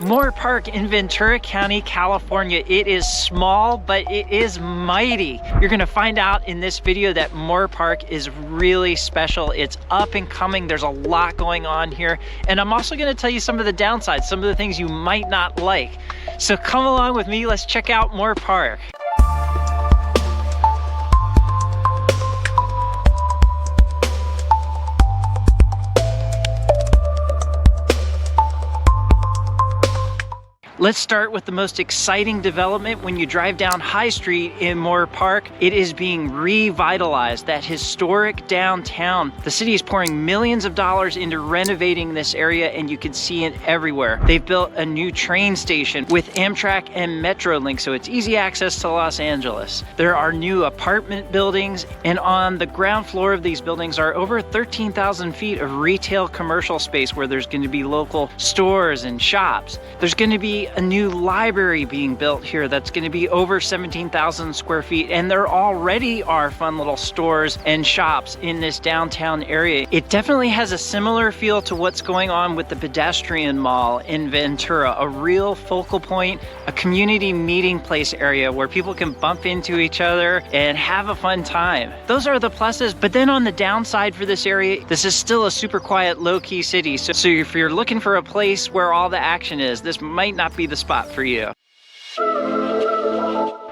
Moorpark in Ventura County, California. It is small, but it is mighty. You're gonna find out in this video that Moorpark is really special. It's up and coming. There's a lot going on here. And I'm also gonna tell you some of the downsides, some of the things you might not like. So come along with me, let's check out Moorpark. Let's start with the most exciting development when you drive down High Street in Moorpark. It is being revitalized, that historic downtown. The city is pouring millions of dollars into renovating this area, and you can see it everywhere. They've built a new train station with Amtrak and Metrolink, so it's easy access to Los Angeles. There are new apartment buildings, and on the ground floor of these buildings are over 13,000 feet of retail commercial space where there's going to be local stores and shops. There's going to be a new library being built here that's going to be over 17,000 square feet, and there already are fun little stores and shops in this downtown area. It definitely has a similar feel to what's going on with the pedestrian mall in Ventura, a real focal point, a community meeting place area where people can bump into each other and have a fun time. Those are the pluses, but then on the downside for this area, this is still a super quiet, low-key city. So if you're looking for a place where all the action is, this might not be the spot for you.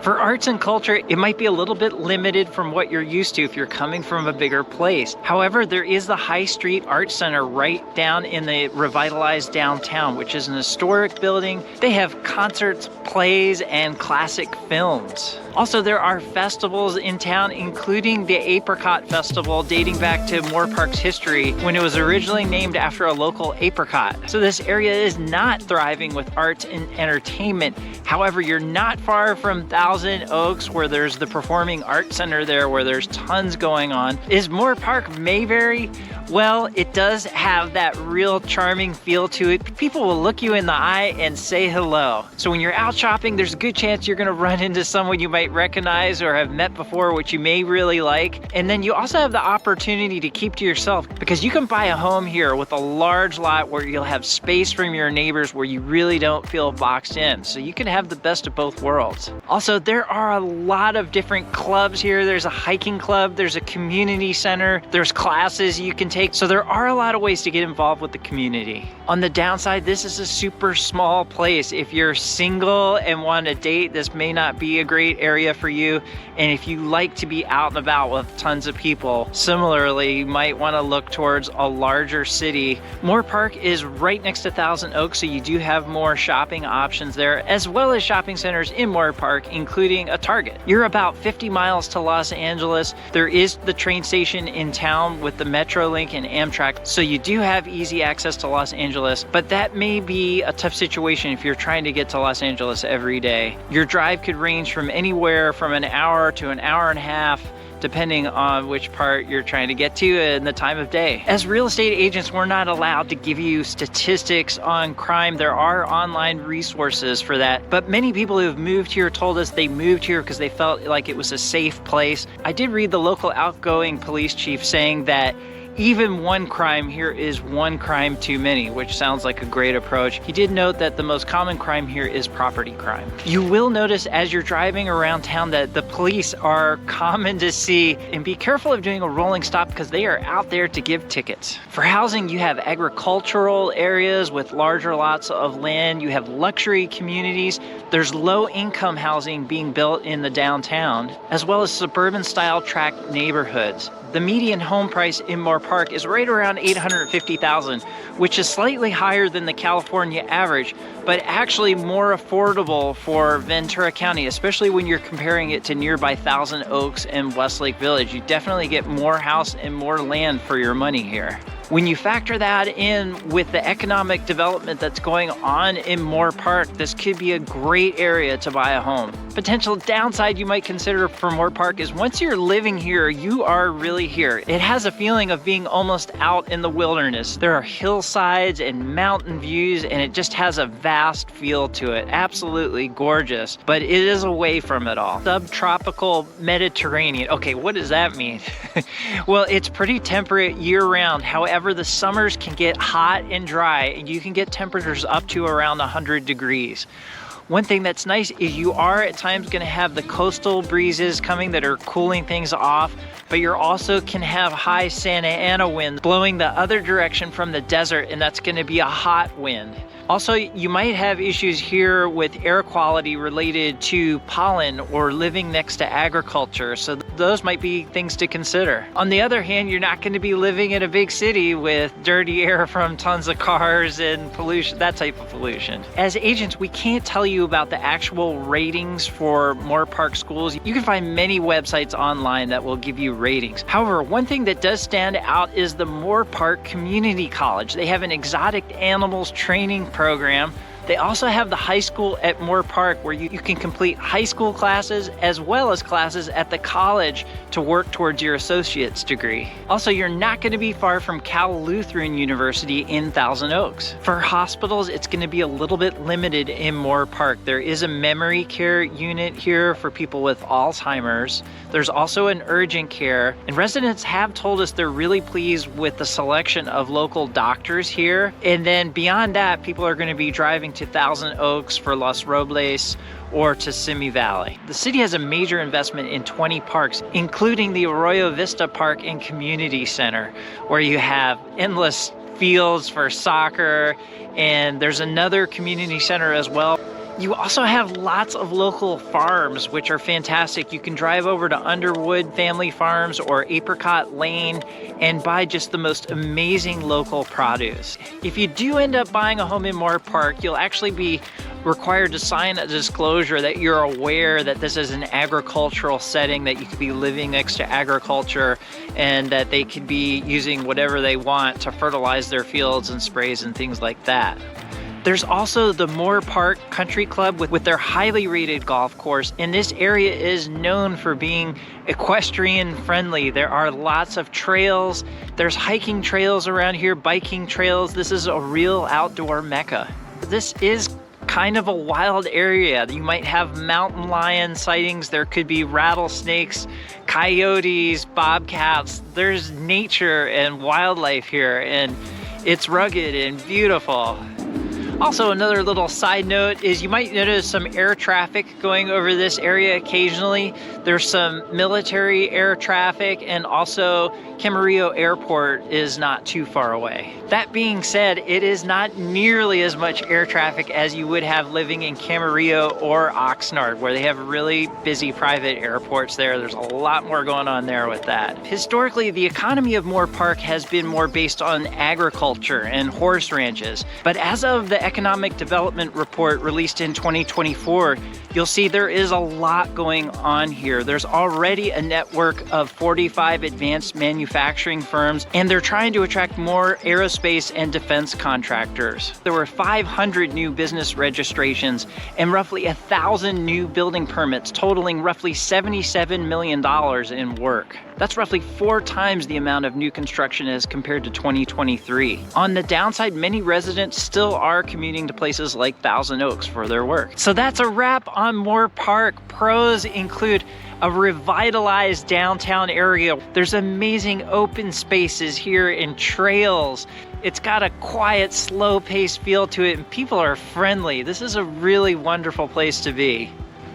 For arts and culture, it might be a little bit limited from what you're used to if you're coming from a bigger place. However, there is the High Street Art Center right down in the revitalized downtown, which is an historic building. They have concerts, plays, and classic films. Also, there are festivals in town, including the Apricot Festival, dating back to Moorpark's history when it was originally named after a local apricot. So this area is not thriving with arts and entertainment. However, you're not far from Thousand Oaks, where there's the Performing Arts Center there, where there's tons going on. Is Moorpark Mayberry? Well, it does have that real charming feel to it. People will look you in the eye and say hello. So when you're out shopping, there's a good chance you're gonna run into someone you might recognize or have met before, which you may really like. And then you also have the opportunity to keep to yourself, because you can buy a home here with a large lot where you'll have space from your neighbors where you really don't feel boxed in. So you can have the best of both worlds. Also, there are a lot of different clubs here. There's a hiking club, there's a community center, there's classes you can take. So there are a lot of ways to get involved with the community. On the downside, this is a super small place. If you're single and want to date, this may not be a great area for you. And if you like to be out and about with tons of people, similarly, you might want to look towards a larger city. Moorpark is right next to Thousand Oaks, so you do have more shopping options there, as well as shopping centers in Moorpark, including a Target. You're about 50 miles to Los Angeles. There is the train station in town with the Metrolink and Amtrak, so you do have easy access to Los Angeles, but that may be a tough situation if you're trying to get to Los Angeles every day. Your drive could range from anywhere from an hour to an hour and a half, depending on which part you're trying to get to and the time of day. As real estate agents, we're not allowed to give you statistics on crime. There are online resources for that, but many people who have moved here told us they moved here because they felt like it was a safe place. I did read the local outgoing police chief saying that even one crime here is one crime too many, which sounds like a great approach. He did note that the most common crime here is property crime. You will notice as you're driving around town that the police are common to see, and be careful of doing a rolling stop because they are out there to give tickets. For housing, you have agricultural areas with larger lots of land. You have luxury communities. There's low-income housing being built in the downtown, as well as suburban-style tract neighborhoods. The median home price in Moorpark is right around $850,000, which is slightly higher than the California average, but actually more affordable for Ventura County, especially when you're comparing it to nearby Thousand Oaks and Westlake Village. You definitely get more house and more land for your money here. When you factor that in with the economic development that's going on in Moorpark, this could be a great area to buy a home. Potential downside you might consider for Moorpark is once you're living here, you are really here. It has a feeling of being almost out in the wilderness. There are hillsides and mountain views, and it just has a vast feel to it. Absolutely gorgeous, but it is away from it all. Subtropical Mediterranean. Okay, what does that mean? Well, it's pretty temperate year-round. However, However, the summers can get hot and dry, and you can get temperatures up to around 100 degrees. One thing that's nice is you are at times going to have the coastal breezes coming that are cooling things off, but you also can have high Santa Ana wind blowing the other direction from the desert, and that's going to be a hot wind. Also, you might have issues here with air quality related to pollen or living next to agriculture, so those might be things to consider. On the other hand, you're not going to be living in a big city with dirty air from tons of cars and pollution, that type of pollution. As agents, we can't tell you about the actual ratings for Moorpark schools. You can find many websites online that will give you ratings. However, one thing that does stand out is the Moorpark Community College. They have an exotic animals training program. They also have the high school at Moorpark where you can complete high school classes as well as classes at the college to work towards your associate's degree. Also, you're not going to be far from Cal Lutheran University in Thousand Oaks. For hospitals, it's going to be a little bit limited in Moorpark. There is a memory care unit here for people with Alzheimer's. There's also an urgent care, and residents have told us they're really pleased with the selection of local doctors here. And then beyond that, people are going to be driving to Thousand Oaks for Los Robles or to Simi Valley. The city has a major investment in 20 parks, including the Arroyo Vista Park and Community Center, where you have endless fields for soccer, and there's another community center as well. You also have lots of local farms, which are fantastic. You can drive over to Underwood Family Farms or Apricot Lane and buy just the most amazing local produce. If you do end up buying a home in Moorpark, you'll actually be required to sign a disclosure that you're aware that this is an agricultural setting, that you could be living next to agriculture, and that they could be using whatever they want to fertilize their fields and sprays and things like that. There's also the Moorpark Country Club with their highly rated golf course, and this area is known for being equestrian friendly. There are lots of trails. There's hiking trails around here, biking trails. This is a real outdoor mecca. This is kind of a wild area. You might have mountain lion sightings. There could be rattlesnakes, coyotes, bobcats. There's nature and wildlife here, and it's rugged and beautiful. Also, another little side note is you might notice some air traffic going over this area occasionally. There's some military air traffic, and also Camarillo Airport is not too far away. That being said, it is not nearly as much air traffic as you would have living in Camarillo or Oxnard, where they have really busy private airports there. There's a lot more going on there with that. Historically, the economy of Moorpark has been more based on agriculture and horse ranches, but as of the Economic Development Report released in 2024, you'll see there is a lot going on here. There's already a network of 45 advanced manufacturing firms, and they're trying to attract more aerospace and defense contractors. There were 500 new business registrations and roughly 1,000 new building permits, totaling roughly $77 million in work. That's roughly 4 times the amount of new construction as compared to 2023. On the downside, many residents still are commuting to places like Thousand Oaks for their work. So that's a wrap on Moorpark. Pros include a revitalized downtown area. There's amazing open spaces here and trails. It's got a quiet, slow-paced feel to it, and people are friendly. This is a really wonderful place to be.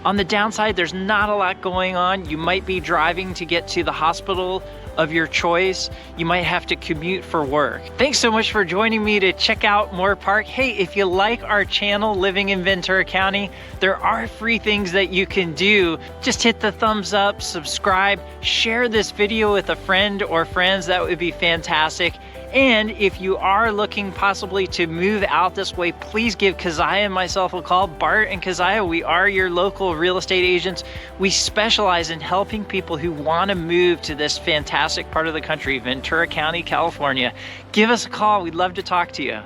On the downside, there's not a lot going on. You might be driving to get to the hospital of your choice. You might have to commute for work. Thanks so much for joining me to check out Moorpark. Hey, if you like our channel, Living in Ventura County, there are free things that you can do. Just hit the thumbs up, subscribe, share this video with a friend or friends. That would be fantastic. And if you are looking possibly to move out this way, please give Keziah and myself a call. Bart and Keziah, we are your local real estate agents. We specialize in helping people who want to move to this fantastic part of the country, Ventura County, California. Give us a call. We'd love to talk to you.